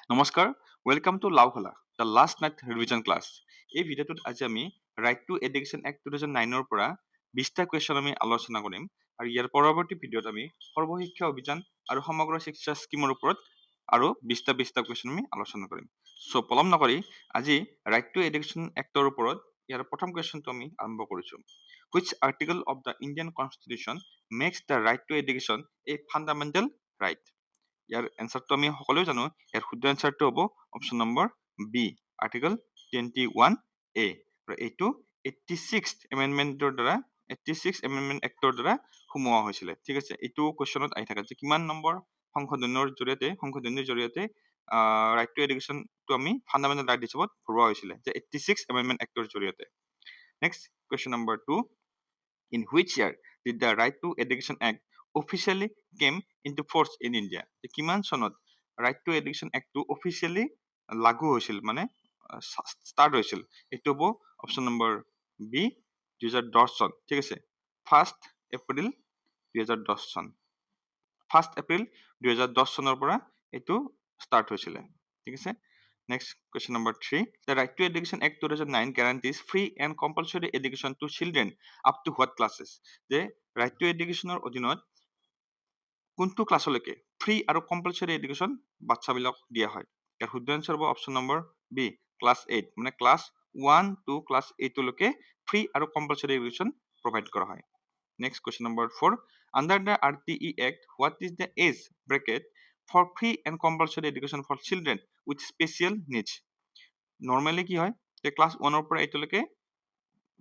নমস্কাৰ, welcome to Laokhola, the last night revision class. এই ভিডিঅ'টোত আজি আমি ৰাইট টু এডুকেশ্যন এক্ট 2009 পৰা 20টা কুৱেশ্যন আমি আলোচনা কৰিম আৰু ইয়াৰ পৰৱৰ্তী ভিডিঅ'ত আমি সৰ্বশিক্ষা অভিযান আৰু সমগ্ৰ শিক্ষা স্কিমৰ ওপৰত আৰু 20টা কুৱেশ্যন আমি আলোচনা কৰিম। চ' পলম নকৰি আজি ৰাইট টু এডুকেশ্যন এক্টৰ ওপৰত ইয়াৰ প্ৰথম কুৱেশ্যনটো আমি আৰম্ভ কৰিছোঁ। Which article of the Indian Constitution makes the right to education a fundamental right? ইয়াৰ এনচাৰটো আমি সকলোৱে জানো। ইয়াৰ শুদ্ধ এনচাৰটো হ'ব option number B, article 21A। আৰু এইটো 86th এমেণ্ডমেণ্টৰ দ্বাৰা 86th এমেণ্ডমেণ্ট এক্টৰ দ্বাৰা সোমোৱা হৈছিলে। ঠিক আছে, এইটো কুৱেশ্যনত আহি থাকে যে কিমান নম্বৰ সংশোধনীৰ জৰিয়তে ৰাইট টু এডুকেশ্যনটো আমি ফাণ্ডামেণ্টেল ৰাইট হিচাপত ভৰোৱা হৈছিলে, যে 86th এমেণ্ডমেণ্ট এক্টৰ জৰিয়তে। Next question number 2, in which year did the right to education act officially came into force in India? কিমান চনত right to education act টো অফিচিয়েলি লাগু হৈছিল, মানে ষ্টাৰ্ট হৈছিল? এইটো হ'ব অপশ্যন নম্বৰ বি, 2010 চন। ঠিক আছে, 1 এপ্ৰিল 2010 চন। 1 এপ্ৰিল 2010 চনৰ পৰা এইটো ষ্টাৰ্ট হৈছিলে। ঠিক আছে। Next, question number 3. The Right to Education Act 2009 guarantees free and compulsory education to children up to what classes? The Right to Education অধীনত কোনটো ক্লাছলৈকে ফ্ৰী আৰু কম্পালসৰি এডুকেশ্যন বাচ্চাবিলাক দিয়া হয়? ইয়াৰ শুদ্ধ এনচাৰ হ'ব অপশ্যন নম্বৰ বি, ক্লাছ 8, মানে class 1 to class 8 লৈকে ফ্ৰী আৰু কম্পালসৰি এডুকেশ্যন প্ৰভাইড কৰা হয়। Next, question number 4. Under the RTE Act, what is the age bracket for free and compulsory education for children with special needs? Normally কি হয় যে class 1 পৰা 8 লৈকে,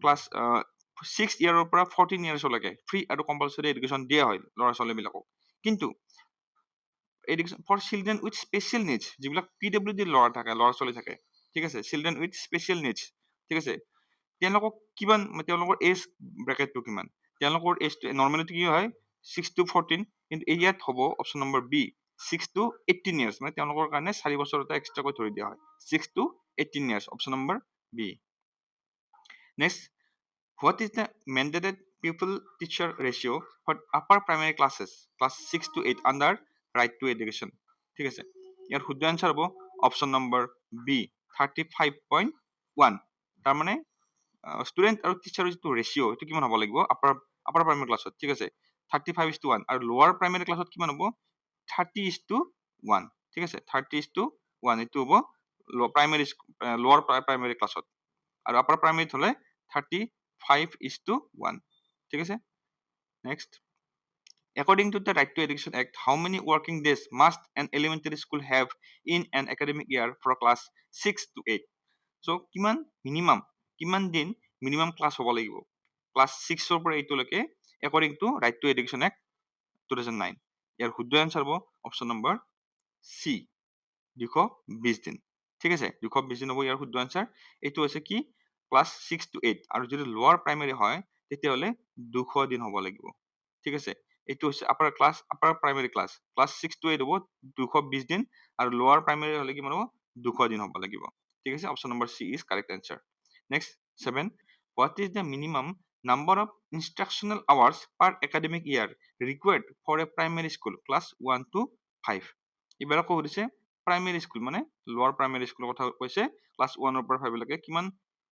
class 6 ইয়াৰৰ পৰা 14 ইয়াৰ্ছলৈকে ফ্ৰী আৰু কম্পালসৰি এডুকেশ্যন দিয়া হয় ল'ৰা ছোৱালীবিলাকক। কিন্তু education for children with special needs, যিবিলাক PWD ল'ৰা ছোৱালী থাকে, ঠিক আছে, চিলড্ৰেন উইথ স্পেচিয়েল নিডছ, ঠিক আছে, তেওঁলোকক কিমান, তেওঁলোকৰ এজ ব্ৰেকেটটো কিমান? তেওঁলোকৰ এজটো নৰ্মেলিটো কি হয় 6 to 14, কিন্তু ইয়াত হ'ব option number B, 6 to 18 years, মানে তেওঁলোকৰ কাৰণে 4 বছৰ এটা এক্সট্ৰাকৈ ধৰি দিয়া হয়, 6 to 18 years, option number B. Next, what is the mandated pupil teacher ratio for upper primary classes, class 6 to 8 under right to education? ঠিক আছে, ইয়াৰ শুদ্ধ আনসাৰ হ'ব অপশ্যন নম্বৰ বি, 35.1। তাৰমানে ষ্টুডেণ্ট আৰু টিচাৰৰ যিটো ৰেচিঅ' এইটো কিমান হ'ব লাগিব আপাৰ প্ৰাইমেৰী ক্লাছত? ঠিক আছে, 35:1, আৰু লোৱাৰ প্ৰাইমেৰী ক্লাছত কিমান হ'ব? 30:1। ঠিক আছে, 30:1 এইটো হ'ব লোৱাৰ প্ৰাইমেৰী ক্লাছত, আৰু আপাৰ প্ৰাইমেৰীত হ'লে 35:1। ঠিক আছে। Next, according to the Right to Education Act, how many working days must an elementary school have in an academic year for class 6 to 8? So কিমান দিন মিনিমাম ক্লাছ হ'ব লাগিব ক্লাছ 6 পৰা 8 লৈকে according to Right to Education Act 2009? ইয়াৰ শুদ্ধ answer হ'ব option number C, 220 দিন। ঠিক আছে, 220 দিন হ'ব ইয়াৰ শুদ্ধ আনসাৰ। এইটো হৈছে কি ক্লাছ 6 to 8, আৰু যদি লোৱাৰ প্ৰাইমেৰী হয় তেতিয়াহ'লে 200 দিন হ'ব লাগিব। ঠিক আছে, এইটো হৈছে আপাৰ প্ৰাইমেৰী ক্লাছ 6 to 8 হ'ব 220 দিন, আৰু লোৱাৰ প্ৰাইমেৰী হ'লে কিমান হ'ব 200 দিন হ'ব লাগিব। ঠিক আছে, option number C is correct answer. Next, 7. What is the minimum number of instructional hours per academic year required for a primary school class 1 to 5? এইবিলাকো সুধিছে প্ৰাইমেৰী স্কুল, মানে লোৱাৰ প্ৰাইমেৰী স্কুলৰ কথা কৈছে, ক্লাছ 1 পৰা 5 লৈকে কিমান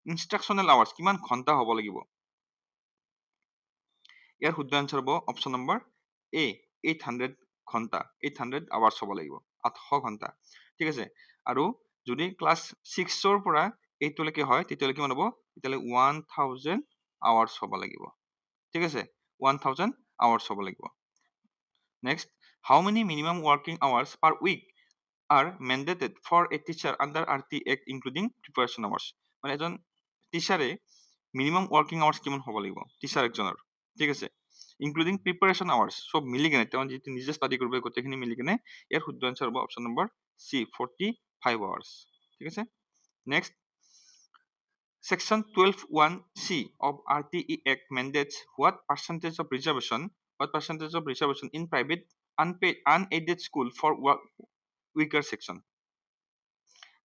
ইনষ্ট্ৰাকচনেল আৱাৰ্ছ, কিমান ঘণ্টা হ'ব লাগিব? ইয়াৰ শুদ্ধ আনসাৰ হ'ব অপশ্যন নম্বৰ এ, 800 ঘণ্টা, 800 আৱাৰ্ছ হ'ব লাগিব, 800 ঘণ্টা। ঠিক আছে, আৰু যদি ক্লাছ 6 পৰা 8 লৈকে হয় তেতিয়াহ'লে কিমান হ'ব? তেতিয়াহ'লে 1000 আৱাৰ্ছ হ'ব লাগিব। ঠিক আছে, 1000 আৱাৰ্ছ হ'ব লাগিব। Next, how many minimum working hours per week are mandated for a teacher under RT Act including preparation hours? মানে এজন টিচাৰে মিনিমাম ৱৰ্কিং আৱাৰ্ছ কিমান হ'ব লাগিব টিচাৰ একজনৰ? ঠিক আছে, ইনক্লুডিং প্ৰিপাৰেশ্যন আৱাৰ্ছ, চব মিলি কেনে, তেওঁ যিটো নিজে ষ্টাডি কৰিব গোটেইখিনি মিলি কেনে, ইয়াৰ শুদ্ধ আনসাৰ হ'ব অপশ্যন নম্বৰ চি, 45 আৱাৰ্ছ। ঠিক আছে। Next, Section 12(1)(c) of RTE Act mandates what percentage of reservation in private unaided school for weaker section?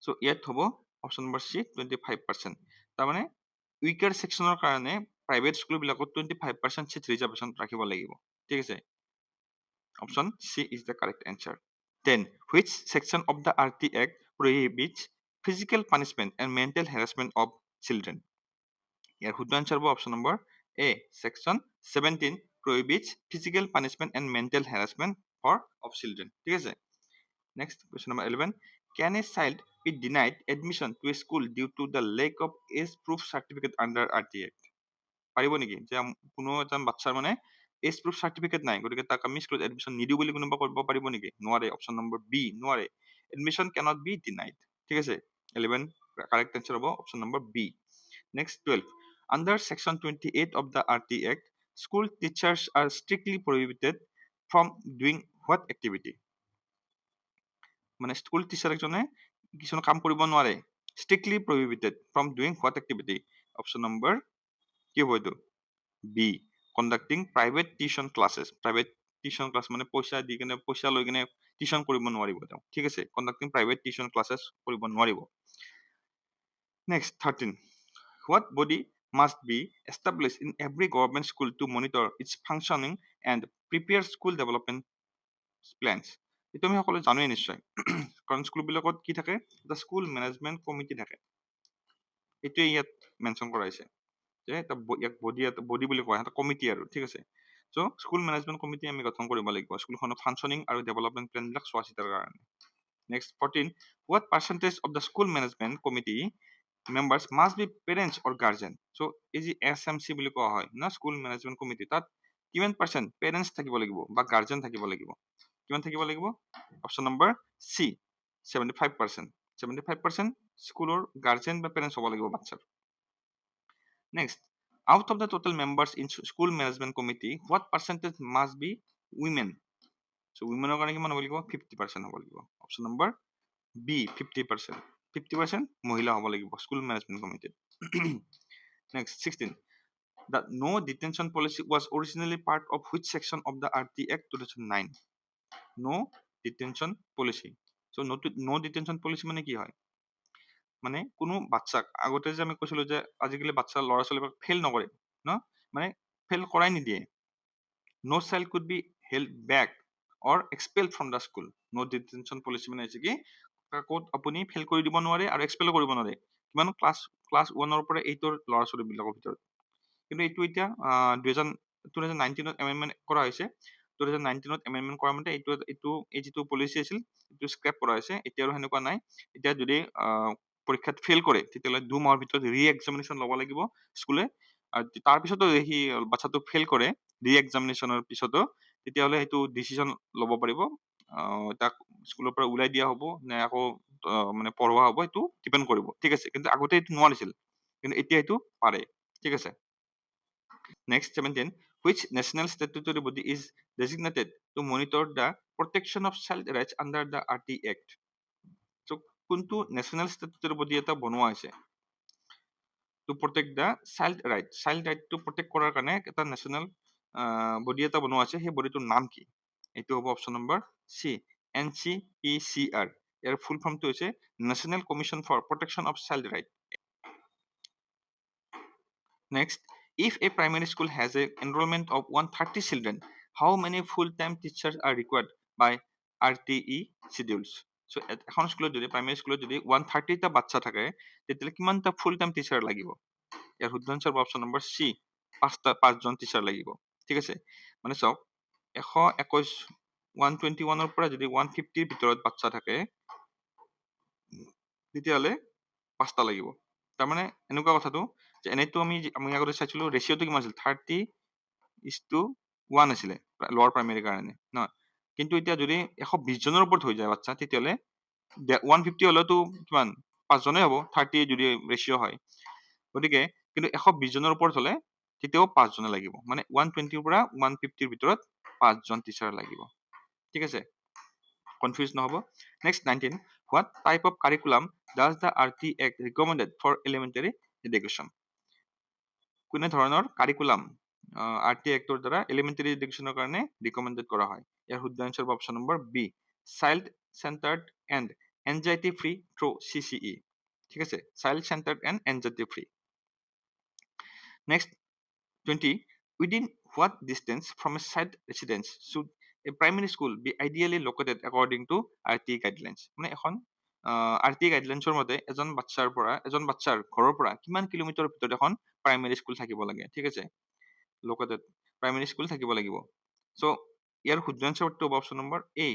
So ইয়াত হ'ব অপশ্যন নম্বৰ চি, 25%। তাৰমানে উইকাৰ ছেকশ্যনৰ কাৰণে প্ৰাইভেট স্কুলবিলাকত 25% চিট ৰিজাৰ্ভেশ্যন ৰাখিব লাগিব। ঠিক আছে, option C is the correct answer. Then, which section of the RT Act prohibits physical punishment and mental harassment of children? ইয়াৰ শুদ্ধ আনসাৰ হ'ব option number A section 17 prohibits physical punishment and mental harassment of children ঠিক আছে next question number 11 can a child be denied admission to a school due to the lack of age proof certificate under RT Act পাৰিব নেকি যে কোনো এজন বাচ্চাৰ মানে as proof certificate নাই গতিকে তাক আমি স্কুলত এডমিশ্যন নিদিও বুলি কোনোবা কৰিব পাৰিব নেকি নোৱাৰে অপশ্যন নম্বৰ বি নোৱাৰে এডমিশ্যন cannot be denied ঠিক আছে 11 কাৰেক্ট আনসাৰ হ'ব option number B next 12 under section 28 of the RT Act school teachers are strictly prohibited from doing what activity মানে স্কুল টিচাৰ এজনে কিছুমান কাম কৰিব নোৱাৰে strictly prohibited from doing what activity option number কি হ'ব এইটো B conducting private tuition classes private tuition class মানে পইচা লৈ কিনে টিউশ্যন কৰিব নোৱাৰিব তেওঁ ঠিক আছে কণ্ডাক্টিং প্ৰাইভেট টিউশ্যন ক্লাছেছ কৰিব নোৱাৰিব next 13 what body must be established in every government school to monitor its functioning and prepare school development plans এইটো আমি সকলোৱে জানোৱেই নিশ্চয় কাৰণ স্কুলবিলাকত কি থাকে এটা স্কুল মেনেজমেণ্ট কমিটি থাকে এইটোৱে ইয়াত মেনশ্যন কৰা হৈছে যে এটা ইয়াক বডি বুলি কোৱা এটা কমিটি আৰু ঠিক আছে চ' স্কুল মেনেজমেণ্ট কমিটি আমি গঠন কৰিব লাগিব স্কুলখনৰ ফাংচনিং আৰু ডেভেলপমেণ্ট প্লেনবিলাক চোৱা চিতাৰ কাৰণে next 14 what percentage of the school management committee members must be parents or guardian চ' এই যি SMC বুলি কোৱা হয় না স্কুল মেনেজমেণ্ট কমিটি তাত কিমান পাৰ্চেণ্ট পেৰেণ্টছ থাকিব লাগিব বা গাৰ্জেন থাকিব লাগিব কিমান থাকিব লাগিব অপশ্যন নম্বৰ চি 75% 75% স্কুলৰ গাৰ্জেন বা পেৰেণ্টছ হ'ব লাগিব বাচ্চাৰ next out of the total members in school management committee what percentage must be women so womenৰ কাৰণে কিমান হ'ব লাগিব 50% হ'ব লাগিব অপশ্যন নম্বৰ বি 50% 50% মহিলা হ'ব লাগিব school management কমিটিত next 16 the no detention policy was originally part of which section of the RT Act 2009 no detention policy so no detention policy মানে কি হয় মানে কোনো বাচ্চাক আগতে যে আমি কৈছিলো যে আজিকালি বাচ্চা ল'ৰা ছোৱালীবিলাক ফেইল নকৰে ন মানে ফেইল কৰাই নিদিয়ে no child could be held back or expelled from the school no detention policy মানে হৈছে কি ক'ত আপুনি ফেইল কৰি দিব নোৱাৰে আৰু এক্সপেল কৰিব নোৱাৰে কিমান ক্লাছ 1 পৰা 8 ল'ৰা ছোৱালীবিলাকৰ ভিতৰত কিন্তু এইটো এতিয়া 2019ত এমেণ্ডমেণ্ট কৰা হৈছে 2019ত এমেণ্ডমেণ্ট কৰা মতে এইটো এই যিটো পলিচি আছিল এইটো স্ক্ৰেপ কৰা হৈছে এতিয়া আৰু সেনেকুৱা নাই এতিয়া যদি পৰীক্ষাত ফেইল কৰে তেতিয়াহ'লে 2 মাহৰ ভিতৰত ৰি এক্সামিনেশ্যন ল'ব লাগিব স্কুলে আৰু তাৰপিছতো সি বাচ্চাটো ফেইল কৰে ৰি এক্সামিনেশ্যনৰ পিছতো তেতিয়াহ'লে সেইটো ডিচিশ্যন ল'ব পাৰিব তাক স্কুলৰ পৰা ওলাই দিয়া হ'ব নে আকৌ মানে পঢ়োৱা হ'ব সেইটো ডিপেণ্ড কৰিব ঠিক আছে কিন্তু আগতে এইটো নোৱাৰিছিল কিন্তু এতিয়া এইটো পাৰে ঠিক আছে next 17 which national statutory body is designated to monitor the protection of child rights under the RT Act so কোনটো national statutory body এটা বনোৱা হৈছে to protect the child right to protect কৰাৰ কাৰণে এটা national body এটা বনোৱা আছে সেই বডিটোৰ নাম কি এইটো হ'ব অপশ্যন নম্বৰ সি NCPCR ইয়াৰ ফুল ফৰ্মটো হৈছে national commission for protection of child right next if a primary school has a enrollment of 130 children how many full-time teachers are required by RTE schedules so এখন স্কুলত যদি primary স্কুলত যদি 130 টা বাচ্চা থাকে তেতিয়াহ'লে কিমানটা ফুল টাইম টিচাৰ লাগিব ইয়াৰ শুদ্ধ আনসাৰ অপশ্যন নম্বৰ সি পাঁচজন টিচাৰ লাগিব ঠিক আছে মানে চাওক 121 121 পৰা যদি 150 ভিতৰত বাচ্চা থাকে তেতিয়াহ'লে 5টা লাগিব তাৰমানে এনেকুৱা কথাটো যে এনেতো আমি আগতে চাইছিলো ৰেচিঅ'টো কিমান আছিল 30:1 আছিলে লোৱাৰ প্ৰাইমেৰী কাৰণে ন কিন্তু এতিয়া যদি 120 জনৰ ওপৰত হৈ যায় বাচ্চা তেতিয়াহ'লে 150 হলেতো কিমান 5 জনেই হ'ব 30 যদি ৰেচিঅ' হয় গতিকে কিন্তু 120 জনৰ ওপৰত হলে তেতিয়াও 5 জনে লাগিব মানে 120 পৰা 150 ৰ ভিতৰত 5 জন টিচাৰ লাগিব ঠিক আছে confused নহব next 19 what type of curriculum does the RT Act recommended for elementary education কোনে ধৰণৰ কাৰিকুলাম RT Actৰ দ্বাৰা এলিমেণ্টাৰী এডুকেশ্যনৰ কাৰণে ৰিকমেণ্ডেড কৰা হয় ইয়াৰ শুদ্ধ answer option number B child centred and anxiety free through CCE ঠিক আছে child centred and anxiety free next 20 within what distance from a child residence should A primary school be ideally located according to RT guidelines. মানে এখন RT guidelinesৰ মতে এজন বাচ্চাৰ ঘৰৰ পৰা কিমান কিলোমিটাৰৰ ভিতৰত এখন প্ৰাইমেৰী স্কুল থাকিব লাগে, ঠিক আছে? লোকেটেড প্ৰাইমেৰী স্কুল থাকিব লাগিব। চ' ইয়াৰ শুদ্ধ এনচাৰটো হ'ব অপশ্যন নম্বৰ এ,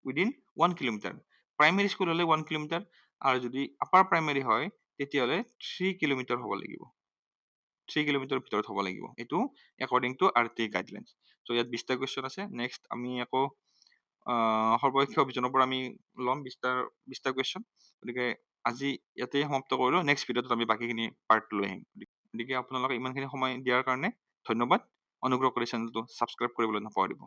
উইদিন 1 কিলোমিটাৰ। প্ৰাইমেৰী স্কুল হ'লে 1 কিলোমিটাৰ, আৰু যদি আপাৰ প্ৰাইমেৰী হয় তেতিয়াহ'লে 3 কিলোমিটাৰ হ'ব লাগিব। 3 কিলোমিটাৰৰ ভিতৰত হ'ব লাগিব। এইটো একৰ্ডিং টু RT গাইডলাইনছ। চ' ইয়াত 20টা কুৱেশ্যন আছে। নেক্সট আমি আকৌ সৰ্বশিক্ষা অভিযানৰ পৰা আমি ল'ম 20টা কুৱেশ্যন। গতিকে আজি ইয়াতে সমাপ্ত কৰিলোঁ। নেক্সট ভিডিঅ'টোত আমি বাকীখিনি পাৰ্ট লৈ আহিম। গতিকে আপোনালোকে ইমানখিনি সময় দিয়াৰ কাৰণে ধন্যবাদ। অনুগ্ৰহ কৰি চেনেলটো ছাবস্ক্ৰাইব কৰিবলৈ নাপাহৰিব।